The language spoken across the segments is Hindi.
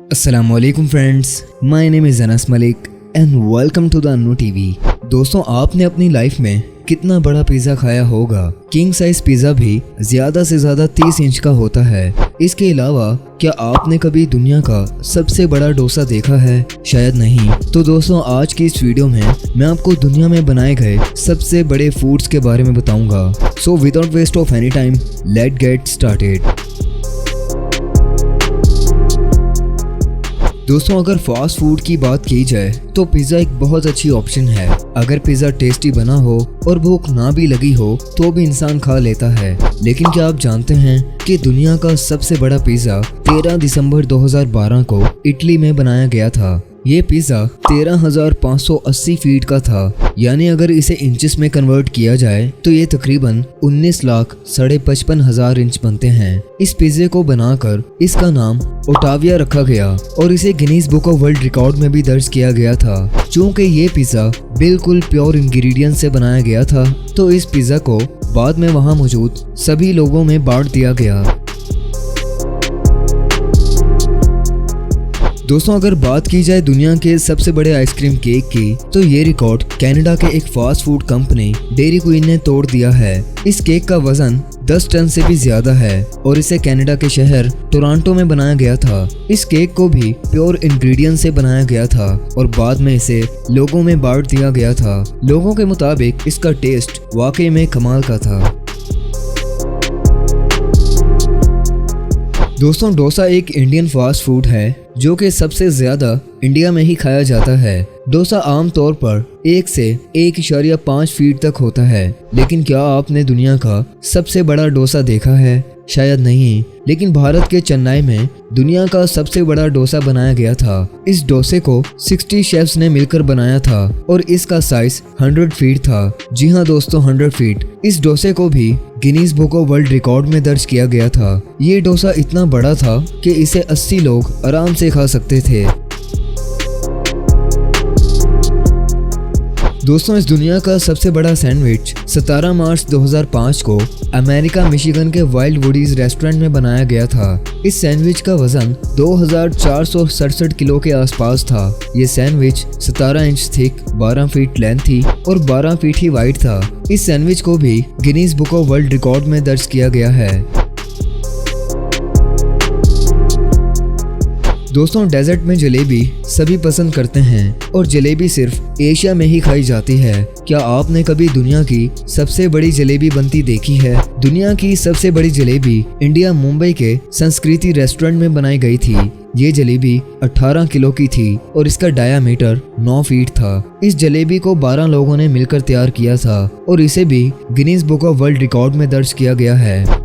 अस्सलामुअलैकुम friends, my name is Anas Malik and welcome to the Annu TV. दोस्तों, आपने अपनी लाइफ में कितना बड़ा पिज़्ज़ा खाया होगा। किंग साइज पिज़्ज़ा भी ज़्यादा से ज़्यादा 30 इंच का होता है। इसके अलावा क्या आपने कभी दुनिया का सबसे बड़ा डोसा देखा है? शायद नहीं। तो दोस्तों, आज की इस वीडियो में मैं आपको दुनिया में बनाए गए सबसे बड़े फूड्स के बारे में बताऊंगा। So without waste of any time, let get started. दोस्तों, अगर फास्ट फूड की बात की जाए तो पिज़्ज़ा एक बहुत अच्छी ऑप्शन है। अगर पिज़्ज़ा टेस्टी बना हो और भूख ना भी लगी हो तो भी इंसान खा लेता है। लेकिन क्या आप जानते हैं कि दुनिया का सबसे बड़ा पिज़्ज़ा 13 दिसंबर 2012 को इटली में बनाया गया था। ये पिज़्ज़ा 13,580 फीट का था, यानी अगर इसे इंचेस में कन्वर्ट किया जाए तो ये तकरीबन 19,55,000 इंच बनते हैं। इस पिज़्ज़े को बनाकर इसका नाम ओटाविया रखा गया और इसे Guinness book of world record में भी दर्ज किया गया था। चूँकि ये पिज़्ज़ा बिल्कुल प्योर इंग्रेडिएंट से बनाया गया था, तो इस पिज़्ज़ा को बाद में वहाँ मौजूद सभी लोगों में बांट दिया गया। दोस्तों, अगर बात की जाए दुनिया के सबसे बड़े आइसक्रीम केक की, तो ये रिकॉर्ड कनाडा के एक fast food company dairy queen ने तोड़ दिया है। इस केक का वजन 10 टन से भी ज्यादा है और इसे कनाडा के शहर टोरंटो में बनाया गया था। इस केक को भी प्योर इंग्रेडिएंट से बनाया गया था और बाद में इसे लोगों में बांट दिया गया था। लोगों के मुताबिक इसका टेस्ट वाकई में कमाल का था। दोस्तों, डोसा एक इंडियन फास्ट फूड है जो कि सबसे ज्यादा इंडिया में ही खाया जाता है। डोसा आमतौर पर 1 से 1.5 फीट तक होता है। लेकिन क्या आपने दुनिया का सबसे बड़ा डोसा देखा है? शायद नहीं। लेकिन भारत के चेन्नई में दुनिया का सबसे बड़ा डोसा बनाया गया था। इस डोसे को 60 शेफ्स ने मिलकर बनाया था और इसका साइज 100 फीट था। जी हाँ दोस्तों, 100 फीट। इस डोसे को भी Guinness book of world record में दर्ज किया गया था। ये डोसा इतना बड़ा था कि इसे 80 लोग आराम से खा सकते थे। दोस्तों, इस दुनिया का सबसे बड़ा सैंडविच 17 मार्च 2005 को अमेरिका मिशिगन के वाइल्ड वुडीज रेस्टोरेंट में बनाया गया था। इस सैंडविच का वजन 2467 किलो के आसपास था। ये sandwich 17 inch thick, 12 feet length थी और 12 फीट ही वाइड था। इस सैंडविच को भी Guinness book of world record में दर्ज किया गया है। दोस्तों, डेजर्ट में जलेबी सभी पसंद करते हैं और जलेबी सिर्फ एशिया में ही खाई जाती है। क्या आपने कभी दुनिया की सबसे बड़ी जलेबी बनती देखी है? दुनिया की सबसे बड़ी जलेबी इंडिया मुंबई के संस्कृति रेस्टोरेंट में बनाई गई थी। ये जलेबी 18 किलो की थी और इसका डायामीटर 9 फीट था। इस जलेबी को 12 लोगों ने मिलकर तैयार किया था और इसे भी Guinness book of world record में दर्ज किया गया है।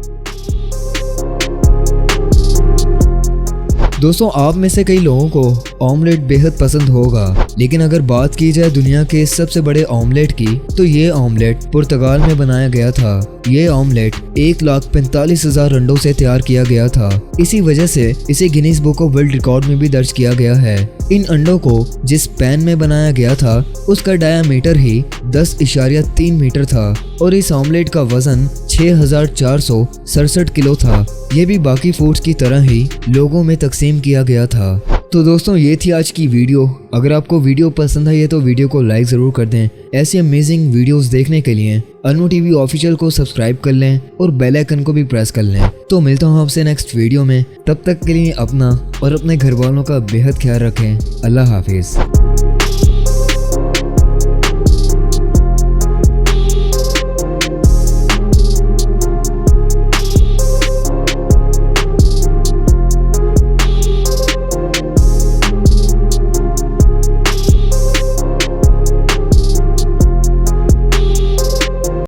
दोस्तों, आप में से कई लोगों को ऑमलेट बेहद पसंद होगा। लेकिन अगर बात की जाए दुनिया के सबसे बड़े ऑमलेट की, तो ये ऑमलेट पुर्तगाल में बनाया गया था। ये ऑमलेट 1,45,000 अंडों से तैयार किया गया था। इसी वजह से इसे Guinness book of world record में भी दर्ज किया गया है। इन अंडों को जिस पैन में बनाया गया था उसका डायामीटर ही 10.3 मीटर था और इस ऑमलेट का वजन 6,467 किलो था। ये भी बाकी फूड्स की तरह ही लोगों में तकसीम किया गया था। तो दोस्तों, ये थी आज की वीडियो। अगर आपको वीडियो पसंद आई है तो वीडियो को लाइक ज़रूर कर दें। ऐसी अमेजिंग वीडियोस देखने के लिए अन्नू टीवी ऑफिशियल को सब्सक्राइब कर लें और बेल आइकन को भी प्रेस कर लें। तो मिलता हूँ आपसे नेक्स्ट वीडियो में। तब तक के लिए अपना और अपने घर वालों का बेहद ख्याल रखें। अल्लाह हाफिज़।